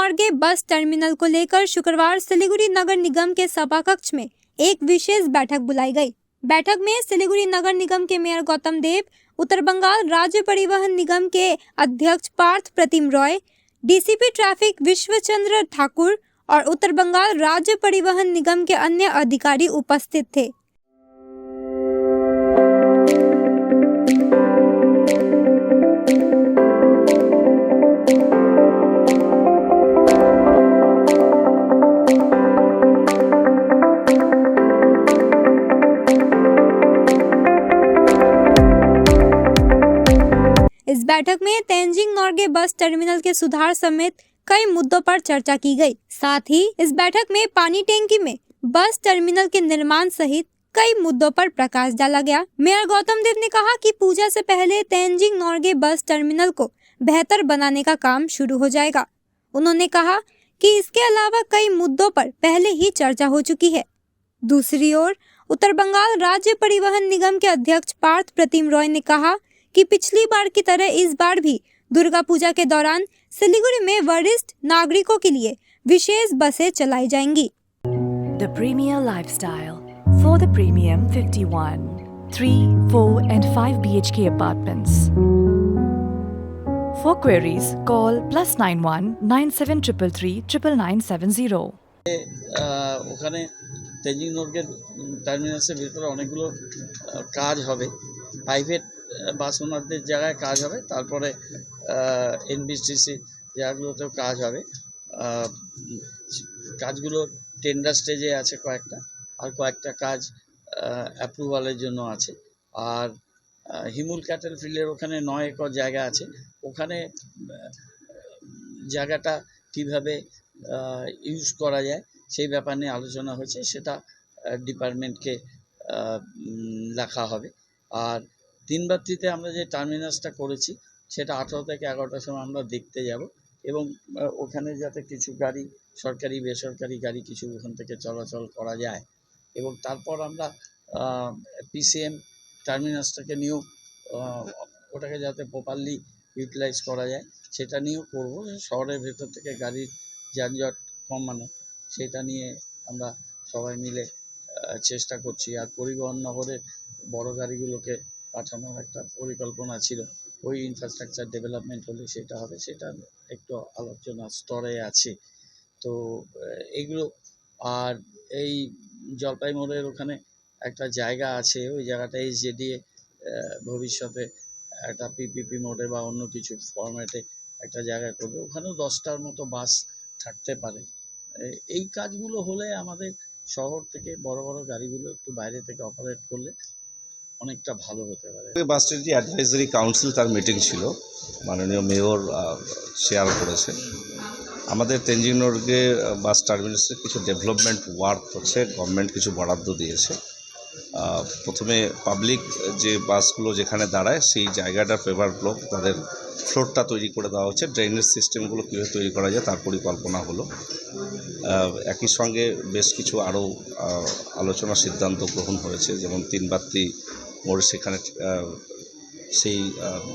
Norgay bus terminal को लेकर शुक्रवार सिलीगुड़ी नगर निगम के सभा कक्ष में एक विशेष बैठक बुलाई गई। बैठक में सिलीगुड़ी नगर निगम के मेयर गौतम देव, उत्तर बंगाल राज्य परिवहन निगम के अध्यक्ष पार्थ प्रतिम रॉय, डीसीपी ट्रैफिक विश्वचंद्र ठाकुर और उत्तर बंगाल राज्य परिवहन निगम के अन्य अधिकारी उपस्थित थे। इस बैठक में तेंजिंग नॉर्गे बस टर्मिनल के सुधार समेत कई मुद्दों पर चर्चा की गई। साथ ही इस बैठक में पानी टैंकी में बस टर्मिनल के निर्माण सहित कई मुद्दों पर प्रकाश डाला गया। मेयर गौतम देव ने कहा कि पूजा से पहले तेंजिंग नॉर्गे बस टर्मिनल को बेहतर बनाने का काम शुरू हो जाएगा। उन्होंने कहा कि इसके अलावा कई मुद्दों पर पहले ही चर्चा हो चुकी है। दूसरी ओर उत्तर बंगाल राज्य परिवहन निगम के अध्यक्ष पार्थ प्रतिम रॉय ने कहा कि पिछली बार की तरह इस बार भी दुर्गा पूजा के दौरान सिलीगुड़ी में वरिष्ठ नागरिकों के लिए विशेष बसें चलाई जाएंगी। The premier lifestyle for the premium 51, 3, 4 and 5 BHK apartments. For queries, call +91 9733 99970. ওখানে তেঞ্জিং নর্গের টার্মিনাসের ভিতরে অনেকগুলো কাজ হবে, প্রাইভেট বাস ওনারদের জায়গায় কাজ হবে, তারপরে এনবিসিসি জায়গাগুলোতেও কাজ হবে। কাজগুলো টেন্ডার স্টেজে আছে কয়েকটা, আর কয়েকটা কাজ অ্যাপ্রুভালের জন্য আছে। আর হিমুল ক্যাটেল ফিল্ডের ওখানে 9 একর জায়গা আছে, ওখানে জায়গাটা কীভাবে ইউজ করা যায় সেই ব্যাপার নিয়ে আলোচনা হয়েছে, সেটা ডিপার্টমেন্টকে লেখা হবে। আর দিনবাতিতে আমরা যে টার্মিনাসটা করেছি সেটা 18 থেকে 11টার সময় আমরা দেখতে যাব, এবং ওখানে যাতে কিছু গাড়ি, সরকারি বেসরকারি গাড়ি কিছু ওখান থেকে চলাচল করা যায়, এবং তারপর আমরা পিসিএম টার্মিনাসটাকে নিয়েও ওটাকে যাতে প্রপারলি ইউটিলাইজ করা যায় সেটা নিয়েও করব। শহরের ভেতর থেকে গাড়ির যানজট কমানো, সেটা নিয়ে আমরা সবাই মিলে চেষ্টা করছি। আর পরিবহন নগরের বড় গাড়িগুলোকে পাঠানোর একটা পরিকল্পনা ছিল, ওই ইনফ্রাস্ট্রাকচার ডেভেলপমেন্ট হলে সেটা হবে, সেটা একটু আলোচনা স্তরে আছে। তো এগুলো, আর এই জলপাই মোড়ের ওখানে একটা জায়গা আছে, ওই জায়গাটা এইচজেডিএ ভবিষ্যতে একটা পিপিপি মোডে বা অন্য কিছু ফরম্যাটে একটা জায়গা করবে, ওখানেও 10টার মতো বাস থাকতে পারে। এই কাজগুলো হলে আমাদের শহর থেকে বড় বড় গাড়িগুলো একটু বাইরে থেকে অপারেট করলে অনেকটা ভালো হতে পারে। বাস স্ট্যান্ডটি অ্যাডভাইজারি কাউন্সিল তার মিটিং ছিল, মাননীয় মেয়র শেয়ার করেছেন। আমাদের তেঞ্জিং নর্গে বাস টার্মিনাসে কিছু ডেভেলপমেন্ট ওয়ার্ক হচ্ছে, গভর্নমেন্ট কিছু বরাদ্দ দিয়েছে। প্রথমে পাবলিক যে বাসগুলো যেখানে দাঁড়ায় সেই জায়গাটার পেভার ব্লক, তাদের ফ্লোরটা তৈরি করে দেওয়া হচ্ছে। ড্রেনেজ সিস্টেমগুলো কীভাবে তৈরি করা যায় তার পরিকল্পনা হলো। একই সঙ্গে বেশ কিছু আরও আলোচনা সিদ্ধান্ত গ্রহণ হয়েছে, যেমন 3 বাত্তি মোড়ে সেখানে সেই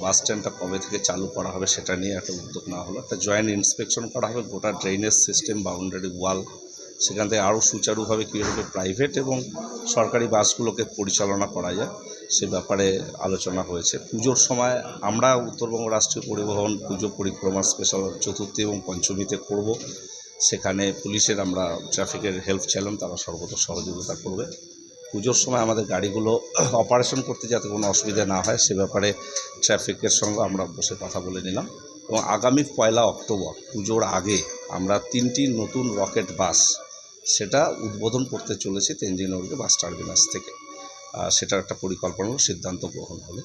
বাস স্ট্যান্ডটা কবে থেকে চালু করা হবে সেটা নিয়ে একটা উদ্যোগ নেওয়া হলো। একটা জয়েন্ট ইন্সপেকশন করা হবে গোটা ড্রেনেজ সিস্টেম, বাউন্ডারি ওয়াল, সেখান থেকে আরও সুচারুভাবে কীভাবে প্রাইভেট এবং সরকারি বাসগুলোকে পরিচালনা করা যায় সে ব্যাপারে আলোচনা হয়েছে। পুজোর সময় আমরা উত্তরবঙ্গ রাষ্ট্রীয় পরিবহন পুজো পরিক্রমা স্পেশাল 4র্থী এবং 5মীতে করব। সেখানে পুলিশের আমরা ট্রাফিকের হেল্প চাইলাম, তারা সর্বদা সহযোগিতা করবে। পুজোর সময় আমাদের গাড়িগুলো অপারেশন করতে যাতে কোনো অসুবিধা না হয় সে ব্যাপারে ট্রাফিকের সঙ্গে আমরা বসে কথা বলে নিলাম। এবং আগামী 1 অক্টোবর পুজোর আগে আমরা 3টি নতুন রকেট বাস সেটা উদ্বোধন করতে চলেছি তেঞ্জিং নর্গে বাস টার্মিনাস থেকে। সেটার একটা পরিকল্পনা সিদ্ধান্ত গ্রহণ হলো।